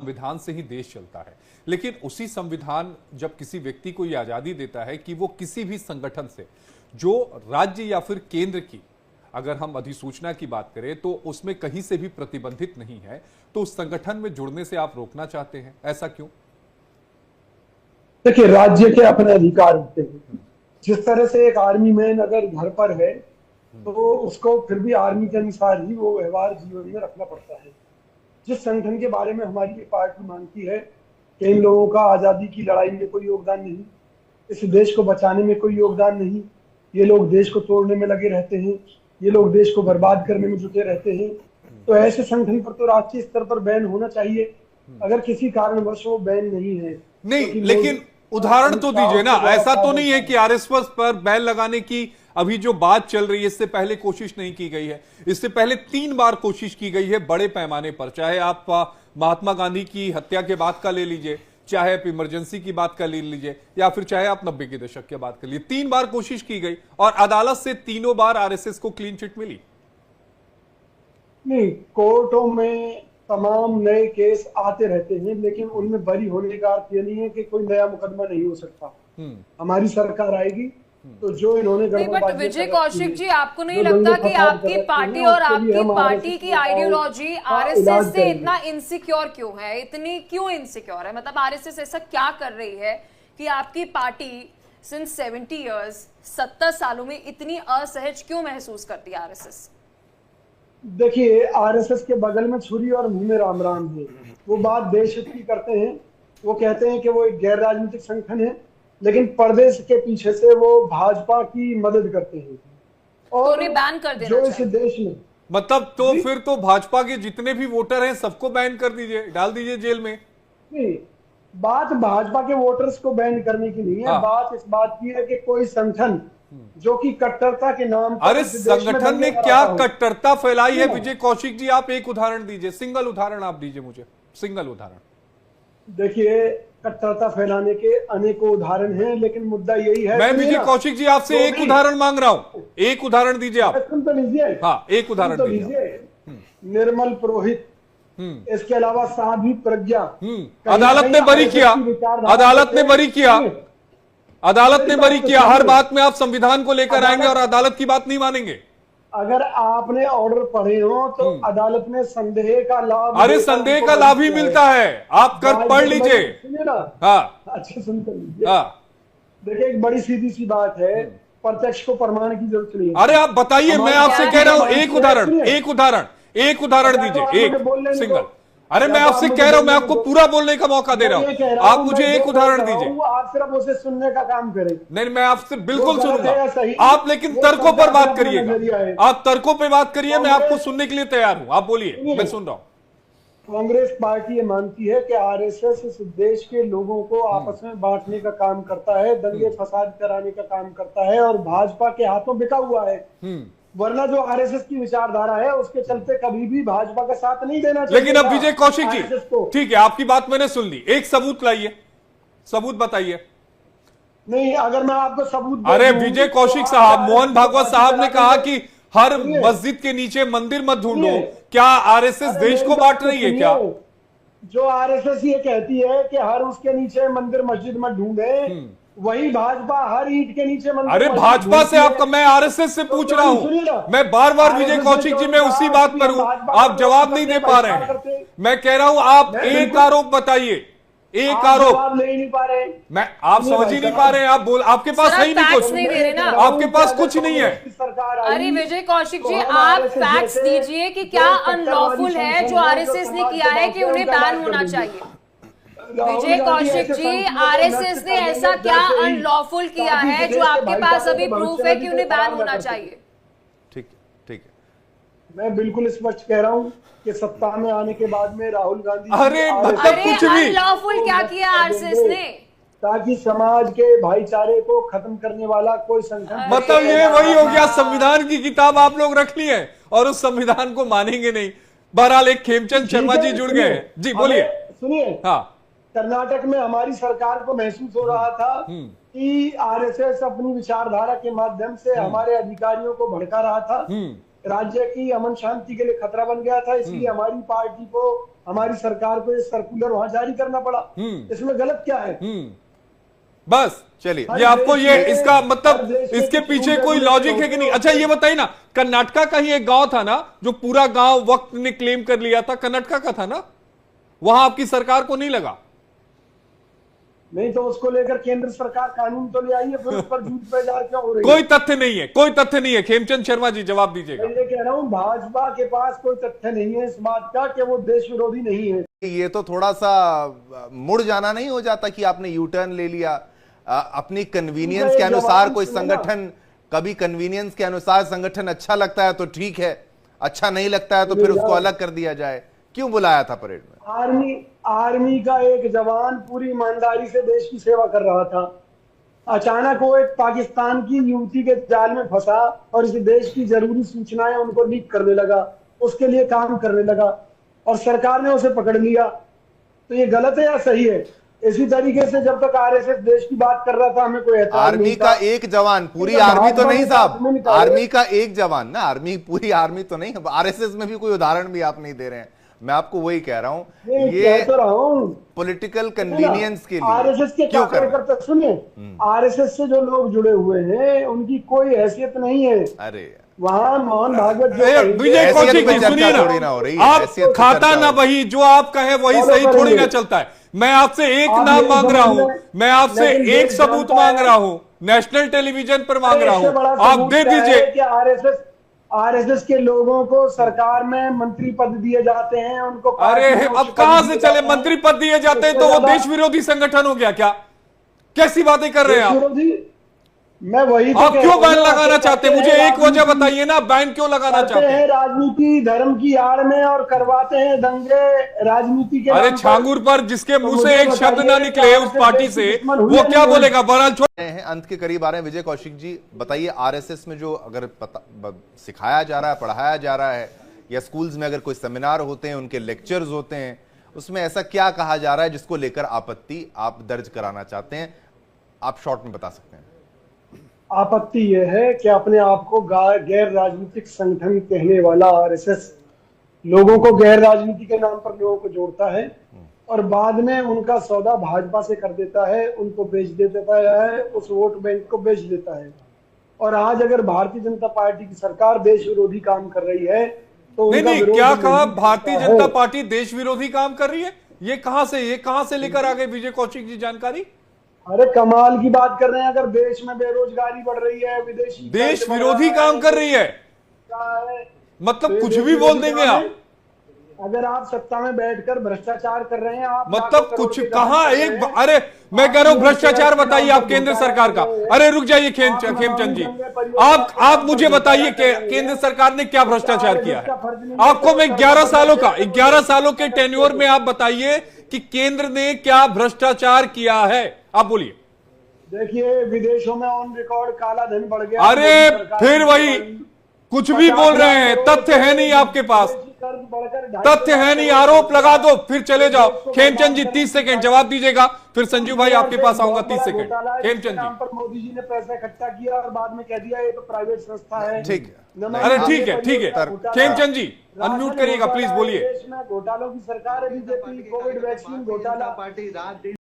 संविधान से ही देश चलता है, लेकिन उसी संविधान जब किसी व्यक्ति को यह आजादी देता है कि वो किसी भी संगठन से, जो राज्य या फिर केंद्र की अगर हम अधिसूचना की बात करें तो उसमें कहीं से भी प्रतिबंधित नहीं है, तो उस संगठन में जुड़ने से आप रोकना चाहते हैं, ऐसा क्यों? देखिए, राज्य के अपने अधिकार होते हैं। जिस तरह से एक आर्मी मैन अगर घर पर है तो उसको फिर भी आर्मी के अनुसार ही वो व्यवहार जीवन में रखना पड़ता है। जिस संगठन के बारे में हमारी ये पार्टी मानती है कि इन लोगों का आजादी की लड़ाई में कोई योगदान नहीं, इस देश को बचाने में कोई योगदान नहीं, ये लोग देश को तोड़ने में लगे रहते हैं, ये लोग देश को बर्बाद करने में जुटे रहते हैं, तो ऐसे संगठन पर तो राष्ट्रीय स्तर पर बैन होना चाहिए। अगर किसी कारणवश वो बैन नहीं है नहीं, लेकिन उदाहरण तो दीजिए ना। ऐसा तो नहीं है कि आरएसएस पर बैन लगाने की अभी जो बात चल रही है इससे पहले कोशिश नहीं की गई है। इससे पहले 3 बार कोशिश की गई है बड़े पैमाने पर, चाहे आप महात्मा गांधी की हत्या के बाद का ले लीजिए, चाहे आप इमरजेंसी की बात का ले लीजिए, या फिर चाहे आप 90 के दशक के बात कर लीजिए। 3 बार कोशिश की गई और अदालत से तीनों बार आरएसएस को क्लीन चिट मिली। नहीं, कोर्टों में तमाम नए केस आते रहते हैं, लेकिन उनमें बरी होने का अर्थ ये नहीं है कि कोई नया मुकदमा नहीं हो सकता। हमारी सरकार आएगी तो जो इन्होंने बट विजय कौशिक जी, आपको नहीं लगता कि आपकी पार्टी और आपकी पार्टी की आइडियोलॉजी आरएसएस से इतना इनसिक्योर क्यों है? इतनी क्यों इनसिक्योर है? मतलब आरएसएस ऐसा क्या कर रही है कि आपकी पार्टी सिंस 70 इयर्स 70 सालों में इतनी असहज क्यों महसूस करती है आरएसएस? देखिए, आरएसएस के बगल में छुरी और मुंह में राम राम है। वो बात देश हित की करते हैं, वो कहते हैं कि वो एक गैर राजनीतिक संगठन है, लेकिन पर्दे के पीछे से वो भाजपा की मदद करते हैं और तो उन्हें बैन कर देना जो इस देश में, मतलब तो फिर तो भाजपा के जितने भी वोटर हैं सबको बैन कर दीजिए, डाल दीजिए जेल में। नहीं, बात भाजपा के वोटर्स को बैन करने की नहीं है। बात इस बात की है कि कोई संगठन जो कि कट्टरता के नाम पर, अरे संगठन ने क्या कट्टरता फैलाई है विजय कौशिक जी? आप एक उदाहरण दीजिए, सिंगल उदाहरण आप दीजिए मुझे, सिंगल उदाहरण। देखिए, कट्टरता फैलाने के अनेकों उदाहरण हैं, लेकिन मुद्दा यही है। मैं विजय कौशिक जी आपसे एक उदाहरण मांग रहा हूं, एक उदाहरण दीजिए आप। सुन तो लीजिए। हाँ, एक उदाहरण दीजिए। निर्मल पुरोहित, इसके अलावा साध्वी प्रज्ञा, अदालत ने बरी किया, अदालत ने बरी किया, अदालत ने बरी किया। हर बात में आप संविधान को लेकर आएंगे और अदालत की बात नहीं मानेंगे। अगर आपने ऑर्डर पढ़े हो तो अदालत ने संदेह का लाभ, अरे संदेह का लाभ ही मिलता है, आप कर पढ़ लीजिए। हाँ, अच्छा सुनते लीजिए। हाँ, देखिए, एक बड़ी सीधी सी बात है, प्रत्यक्ष को प्रमाण की जरूरत नहीं है। अरे आप बताइए, मैं आपसे कह रहा हूं एक उदाहरण, एक उदाहरण, एक उदाहरण दीजिए, एक सिंगल। अरे मैं आपसे कह रहा हूं, मैं आपको पूरा बोलने का मौका दे रहा हूं, आप मुझे एक उदाहरण दीजिए। आप सिर्फ उसे सुनने का काम करें। नहीं, मैं आपसे बिल्कुल सुनूंगा, आप लेकिन तर्कों पर बात करिएगा, आप तर्कों पर बात करिए, मैं आपको सुनने के लिए तैयार हूं, आप बोलिए, मैं सुन रहा हूं। कांग्रेस पार्टी ये मानती है कि आरएसएस इस देश के लोगों को आपस में बांटने का काम करता है, दंगे फसाद कराने का काम करता है और भाजपा के हाथों बिका हुआ है। वरना जो आरएसएस की विचारधारा है उसके चलते कभी भी भाजपा का साथ नहीं देना चाहिए। लेकिन अब विजय कौशिक जी, ठीक है, आपकी बात मैंने सुन ली, एक सबूत लाइए, सबूत बताइए। नहीं, अगर मैं आपको सबूत, अरे विजय कौशिक साहब, मोहन भागवत साहब ने कहा कि हर मस्जिद के नीचे मंदिर मत ढूंढो, क्या आरएसएस देश को बांट रही है क्या? जो आरएसएस ये कहती है कि हर उसके नीचे मंदिर मस्जिद मत ढूंढे, वही भाजपा हर ईंट के नीचे मंदिर। अरे भाजपा से आपका, मैं आरएसएस से पूछ रहा हूं, मैं बार बार विजय कौशिक जी, मैं उसी बात पर हूं, आप जवाब नहीं दे पा रहे हैं। मैं कह रहा हूं आप एक आरोप बताइए, एक आरोप। नहीं पा रहे, मैं, आप समझ ही नहीं पा रहे हैं, आप बोल, आपके पास है ही नहीं कुछ, नहीं दे रहे ना, आपके पास कुछ नहीं है। अरे विजय कौशिक जी, आप फैक्ट्स दीजिए कि क्या अनलॉफुल है जो आरएसएस ने किया है कि उन्हें बैन होना चाहिए। विजय कौशिक जी, आरएसएस ने ऐसा क्या अनलॉफुल किया है जो आपके पास अभी प्रूफ है कि उन्हें बैन होना चाहिए? ठीक है, ठीक है, मैं बिल्कुल स्पष्ट कह रहा हूं कि सत्ता में आने के बाद में राहुल गांधी, अरे मतलब कुछ भी अनलॉफुल क्या किया आरएसएस ने? ताकि समाज के भाईचारे को खत्म करने वाला कोई संगठन, मतलब ये वही हो गया, संविधान की किताब आप लोग रख ली है और उस संविधान को मानेंगे नहीं। बहरहाल एक खेमचंद शर्मा जी जुड़ गए हैं जी, बोलिए। सुनिए, हाँ, कर्नाटक में हमारी सरकार को महसूस हो रहा था कि आरएसएस अपनी विचारधारा के माध्यम से हमारे अधिकारियों को भड़का रहा था। राज्य की अमन शांति के लिए खतरा बन गया था, इसलिए हमारी पार्टी को, हमारी सरकार को ये सर्कुलर वहां जारी करना पड़ा। इसमें गलत क्या है? बस चलिए, ये आपको ये इसका मतलब देश में इसके कुछ पीछे रूल कोई लॉजिक है कि नहीं? अच्छा ये बताइए ना, कर्नाटका का ही एक गांव था ना जो पूरा गांव वक्त ने क्लेम कर लिया था, कर्नाटका का था ना, वहां आपकी सरकार को नहीं लगा? नहीं तो उसको लेकर केंद्र सरकार कानून तो ले आई है, फिर उस पर झूठ प्रचार क्यों हो रही है? कोई तथ्य नहीं है, कोई तथ्य नहीं है। खेमचंद शर्मा जी जवाब दीजिएगा। मैं ये कह रहा हूँ भाजपा के पास कोई तथ्य नहीं है इस बात का कि वो देश विरोधी नहीं है। ये तो थोड़ा सा मुड़ जाना नहीं हो जाता कि आपने यू टर्न ले लिया अपनी कन्वीनियंस के अनुसार? कोई संगठन, कभी कन्वीनियंस के अनुसार संगठन अच्छा लगता है तो ठीक है, अच्छा नहीं लगता है तो फिर उसको अलग कर दिया जाए। क्यों बुलाया था परेड में? आर्मी का एक जवान पूरी ईमानदारी से देश की सेवा कर रहा था, अचानक वो एक पाकिस्तान की युवती के जाल में फंसा और इस देश की जरूरी सूचनाएं उनको लीक करने लगा, उसके लिए काम करने लगा और सरकार ने उसे पकड़ लिया। तो ये गलत है या सही है? इसी तरीके से जब तक आरएसएस देश की बात कर रहा था हमें कोई एतराज आर्मी नहीं का था। एक जवान, पूरी आर्मी तो नहीं साहब, आर्मी का एक जवान ना, आर्मी पूरी आर्मी तो नहीं। आरएसएस में भी कोई उदाहरण भी आप नहीं दे रहे हैं। मैं आपको वही कह रहा हूं, ये तो रहा हूं पॉलिटिकल कन्वीनियंस के लिए आरएसएस के क्यों कर रहे हैं? कार्यकर्ता सुने, आरएसएस से जो लोग जुड़े हुए हैं उनकी कोई हैसियत नहीं है। अरे वहाँ मोहन भागवत जो विजय हैसियत कौशिक पे जी चर्चा सुनिए थोड़ी ना ना, हो रही है, आप हैसियत पे खाता चर्चा ना हो रही है। वही जो आप कहे वही फॉलो सही थोड़ी करेंगे। ना चलता है। मैं आपसे एक आप नाम मेरी मांग रहा समझ हूं, में- मैं आपसे लेकिन एक देश सबूत जानता मांग है- रहा हूं, नेशनल टेलीविजन पर मांग रहा इससे बड़ा हूं, आप सबूत दे क्या है दीजिए। कि आरएसएस के लोगों को सरकार में मंत्री पद दिए जाते हैं, उनको अरे पार्टी में अब उच्च कहां पद से दिए चले? जाते हैं। मंत्री पद दिए जाते हैं तो वो इससे देश विरोधी संगठन हो गया क्या? कैसी बातें कर रहे हैं देश आप? विरोधी, मैं वही तो आप कह क्यों रहा हूं बैन ना, लगाना आप चाहते हैं? कहते मुझे हैं एक वजह राजनीति बताइए ना, बैन क्यों लगाना करते चाहते हैं हैं? राजनीति धर्म की आड़ में और करवाते हैं दंगे राजनीति के अरे नाम पर। छांगुर पर जिसके मुंह से मुझे एक शब्द ना बताइए निकले कि उस पार्टी देश से, दुश्मन हुए वो नहीं क्या हुए? बोलेगा? बहरहाल हैं, अंत के करीब आ रहे हैं। विजय कौशिक जी बताइए, आरएसएस में जो अगर सिखाया जा रहा है, पढ़ाया जा रहा है, या स्कूल्स में अगर कोई सेमिनार होते हैं, उनके लेक्चर्स होते हैं, उसमें ऐसा क्या कहा जा रहा है जिसको लेकर आपत्ति आप दर्ज कराना चाहते हैं? आप शॉर्ट में बता सकते हैं। आपत्ति यह है कि अपने आप को गैर राजनीतिक संगठन कहने वाला आरएसएस लोगों को गैर राजनीति के नाम पर लोगों को जोड़ता है और बाद में उनका सौदा भाजपा से कर देता है, उनको बेच देता है, उस वोट बैंक को बेच देता है। और आज अगर भारतीय जनता पार्टी की सरकार देश विरोधी काम कर रही है तो नहीं उनका नहीं, विरोध क्या नहीं कहा? करता भारतीय है। जनता पार्टी देश विरोधी काम कर रही है? ये कहां से लेकर आ गए विजय कौशिक जी जानकारी? अरे कमाल की बात कर रहे हैं। अगर देश में बेरोजगारी बढ़ रही है, विदेशी देश विरोधी काम कर रही है मतलब कुछ भी बोल देंगे आप? अगर आप सत्ता में बैठकर भ्रष्टाचार कर रहे हैं, आप मतलब कुछ कहां एक अरे मैं कह रहा हूं भ्रष्टाचार बताइए आप केंद्र सरकार का। अरे रुक जाइए खेमचंद जी, आप मुझे बताइए केंद्र सरकार ने क्या भ्रष्टाचार किया है? आपको मैं 11 सालों के टेन्योर में आप बताइए कि केंद्र ने क्या भ्रष्टाचार किया है, आप बोलिए। देखिए विदेशों में ऑन रिकॉर्ड काला धन बढ़ गया। अरे फिर वही कुछ भी बोल रहे हैं, तथ्य है नहीं आपके पास, तथ्य है नहीं, आरोप लगा दो फिर चले जाओ। खेमचंद जी 30 सेकंड जवाब दीजिएगा, फिर संजीव भाई आपके पास आऊंगा 30 सेकंड। खेमचंद जी मोदी जी ने पैसा इकट्ठा किया और बाद में कह दिया ये तो प्राइवेट संस्था है। ठीक है, अरे ठीक है खेमचंद जी अनम्यूट करिएगा प्लीज, बोलिए। देश में घोटालों की सरकार है बीजेपी। कोविड वैक्सीन घोटाला, पार्टी रात दिन